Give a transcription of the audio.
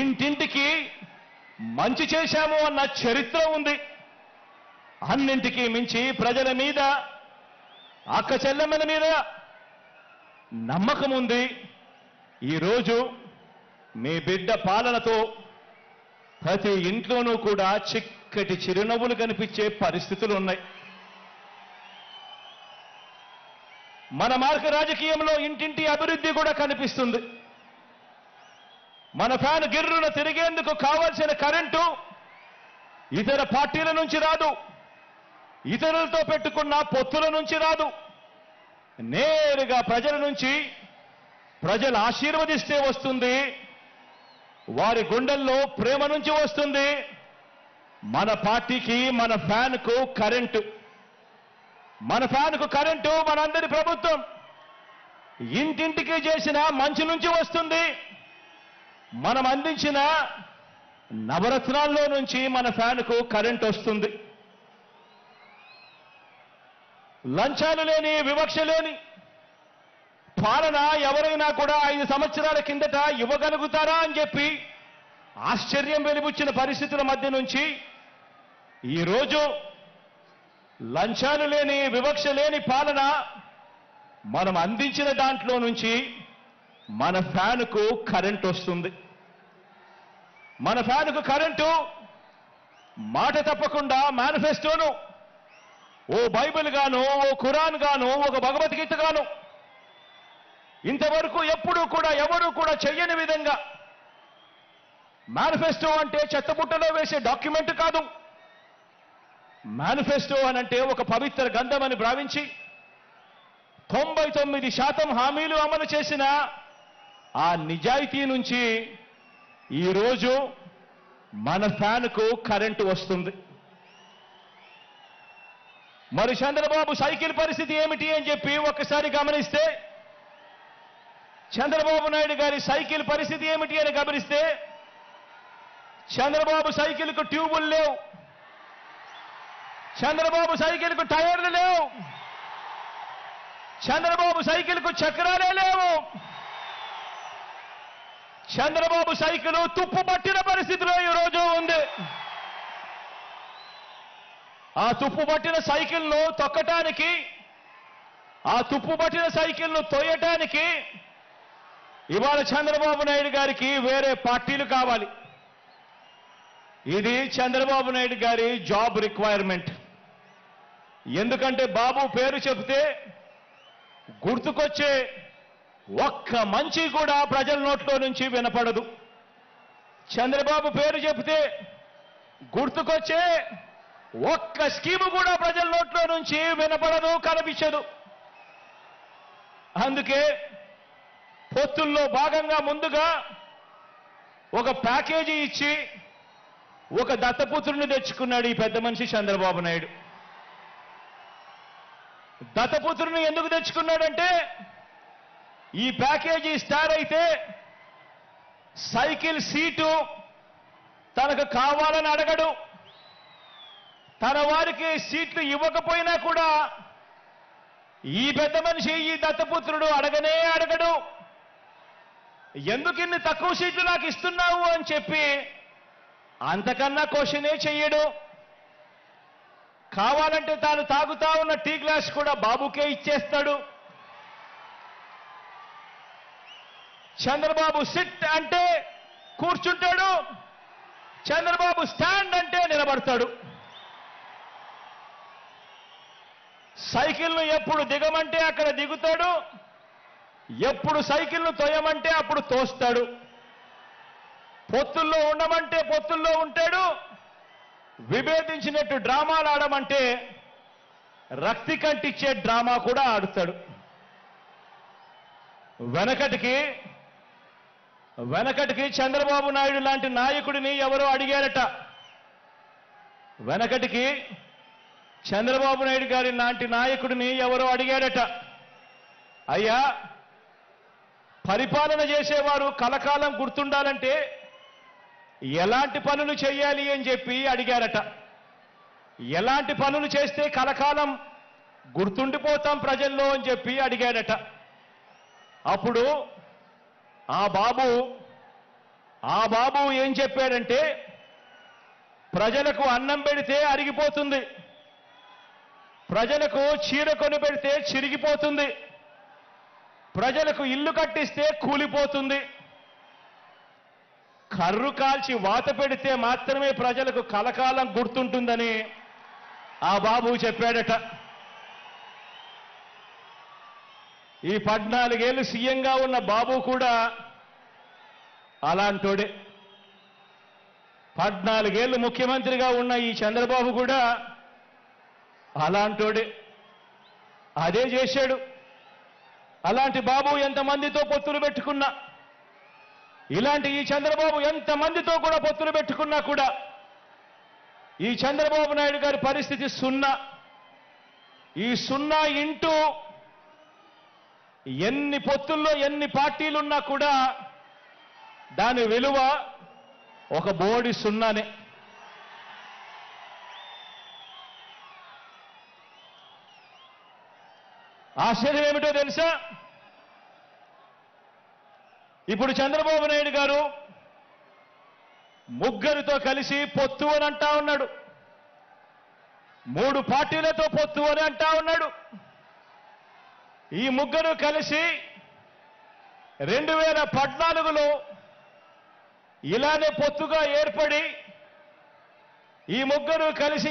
ఇంటింటికి మంచి చేశాము అన్న చరిత్ర ఉంది. అన్నింటికీ మించి ప్రజల మీద, అక్క చెల్లెమ్మల మీద నమ్మకం ఉంది. ఈరోజు మీ బిడ్డ పాలనతో ప్రతి ఇంట్లోనూ కూడా చిక్కటి చిరునవ్వులు కనిపించే పరిస్థితులు ఉన్నాయి. మన మార్గ రాజకీయంలో ఇంటింటి అభివృద్ధి కూడా కనిపిస్తుంది. మన ఫ్యాన్ గిర్రున తిరిగేందుకు కావాల్సిన కరెంటు ఇతర పార్టీల నుంచి రాదు, ఇతరులతో పెట్టుకున్న పొత్తుల నుంచి రాదు, నేరుగా ప్రజల నుంచి, ప్రజలు ఆశీర్వదిస్తే వస్తుంది. వారి గుండెల్లో ప్రేమ నుంచి వస్తుంది. మన పార్టీకి, మన ఫ్యాన్కు కరెంటు, మన ఫ్యాన్కు కరెంటు మనందరి ప్రభుత్వం ఇంటింటికి చేసిన మంచి నుంచి వస్తుంది. మనం అందించిన నవరత్నాల్లో నుంచి మన ఫ్యాన్కు కరెంటు వస్తుంది. లంచాలు లేని, వివక్ష లేని పాలన ఎవరైనా కూడా 5 సంవత్సరాల కిందట ఇవ్వగలుగుతారా అని చెప్పి ఆశ్చర్యం వెలిబుచ్చిన పరిస్థితుల మధ్య నుంచి ఈరోజు లంచాలు లేని, వివక్ష లేని పాలన మనం అందించిన దాంట్లో నుంచి మన ఫ్యాన్కు కరెంటు వస్తుంది. మన ఫ్యాన్కు కరెంటు మాట తప్పకుండా మేనిఫెస్టోను ఓ బైబిల్ గాను, ఓ ఖురాన్ గాను, ఒక భగవద్గీత గాను ఇంతవరకు ఎప్పుడూ కూడా ఎవరూ కూడా చెయ్యని విధంగా, మేనిఫెస్టో అంటే చెత్తబుట్టలో వేసే డాక్యుమెంట్ కాదు. మేనిఫెస్టో అనంటే ఒక పవిత్ర గ్రంథం అని భావించి 99% హామీలు అమలు చేసిన ఆ నిజాయితీ నుంచి ఈరోజు మన ఫ్యాన్కు కరెంటు వస్తుంది. మరి చంద్రబాబు సైకిల్ పరిస్థితి ఏమిటి అని చెప్పి ఒక్కసారి గమనిస్తే, చంద్రబాబు నాయుడు గారి సైకిల్ పరిస్థితి ఏమిటి అని గమనిస్తే, చంద్రబాబు సైకిల్కు ట్యూబులు లేవు, చంద్రబాబు సైకిల్కు టైర్లు లేవు, చంద్రబాబు సైకిల్కు చక్రాలే లేవు. చంద్రబాబు సైకిల్ తుప్పు పట్టిన పరిస్థితిలో ఈరోజు ఉంది. ఆ తుప్పు పట్టిన సైకిల్ను తొక్కటానికి, ఆ తుప్పు పట్టిన సైకిల్ను తోయటానికి ఇవాళ చంద్రబాబు నాయుడు గారికి వేరే పార్టీలు కావాలి. ఇది చంద్రబాబు నాయుడు గారి జాబ్ రిక్వైర్మెంట్. ఎందుకంటే బాబు పేరు చెబితే గుర్తుకొచ్చే ఒక్క మంచి కూడా ప్రజల నోట్లో నుంచి వినపడదు. చంద్రబాబు పేరు చెబితే గుర్తుకొచ్చే ఒక్క స్కీము కూడా ప్రజల నోట్లో నుంచి వినపడదు, కనిపించదు. అందుకే పొత్తుల్లో భాగంగా ముందుగా ఒక ప్యాకేజీ ఇచ్చి ఒక దత్తపుత్రుని తెచ్చుకున్నాడు ఈ పెద్ద మనిషి చంద్రబాబు నాయుడు. దత్తపుత్రుని ఎందుకు తెచ్చుకున్నాడంటే, ఈ ప్యాకేజీ స్టార్ అయితే సైకిల్ సీటు తనకు కావాలని అడగడు, తన వారికి సీట్లు ఇవ్వకపోయినా కూడా ఈ పెద్ద మనిషి, ఈ దత్తపుత్రుడు అడగనే అడగడు. ఎందుకు ఇన్ని తక్కువ సీట్లు నాకు ఇస్తున్నావు అని చెప్పి అంతకన్నా క్వశ్చనే చెయ్యడు. కావాలంటే తాను తాగుతా ఉన్న టీ గ్లాస్ కూడా బాబుకే ఇచ్చేస్తాడు. చంద్రబాబు సిట్ అంటే కూర్చుంటాడు, చంద్రబాబు స్టాండ్ అంటే నిలబడతాడు. సైకిల్ను ఎప్పుడు దిగమంటే అక్కడ దిగుతాడు, ఎప్పుడు సైకిల్ను తోయమంటే అప్పుడు తోస్తాడు. పొత్తుల్లో ఉండమంటే పొత్తుల్లో ఉంటాడు, విభేదించినట్టు డ్రామాలు ఆడమంటే రక్తి కంటిచ్చే డ్రామా కూడా ఆడుతాడు. వెనకటికి చంద్రబాబు నాయుడు లాంటి నాయకుడిని ఎవరో అడిగారట. వెనకటికి చంద్రబాబు నాయుడు గారి లాంటి నాయకుడిని ఎవరో అడిగారట, అయ్యా పరిపాలన చేసేవారు కలకాలం గుర్తుండాలంటే ఎలాంటి పనులు చేయాలి అని చెప్పి అడిగారట. ఎలాంటి పనులు చేస్తే కలకాలం గుర్తుండిపోతాం ప్రజల్లో అని చెప్పి అడిగారట. అప్పుడు ఆ బాబు ఆ బాబు ఏం చెప్పాడంటే ప్రజలకు అన్నం పెడితే అరిగిపోతుంది, ప్రజలకు చీర కొని పెడితే చిరిగిపోతుంది, ప్రజలకు ఇల్లు కట్టిస్తే కూలిపోతుంది, కర్రు కాల్చి వాత పెడితే మాత్రమే ప్రజలకు కలకాలం గుర్తుంటుందని ఆ బాబు చెప్పాడట. ఈ 14 ఏళ్ళు సీఎంగా ఉన్న బాబు కూడా అలాంటోడే. 14 ఏళ్ళు ముఖ్యమంత్రిగా ఉన్న ఈ చంద్రబాబు కూడా అలాంటోడే. అదే చేశాడు. అలాంటి బాబు ఎంతమందితో పొత్తులు పెట్టుకున్నా, ఇలాంటి ఈ చంద్రబాబు ఎంతమందితో కూడా పొత్తులు పెట్టుకున్నా కూడా ఈ చంద్రబాబు నాయుడు గారి పరిస్థితి సున్నా. ఈ సున్నా ఇంటూ ఎన్ని పొత్తుల్లో ఎన్ని పార్టీలున్నా కూడా దాని విలువ ఒక బోడి సున్నానే. ఆశ్చర్యం ఏమిటో తెలుసా? ఇప్పుడు చంద్రబాబు నాయుడు గారు ముగ్గురితో కలిసి పొత్తు అని అంటా ఉన్నాడు, 3 పార్టీలతో పొత్తు అని అంటా ఉన్నాడు. ఈ ముగ్గురు కలిసి 2014లో ఇలానే పొత్తుగా ఏర్పడి ఈ ముగ్గురు కలిసి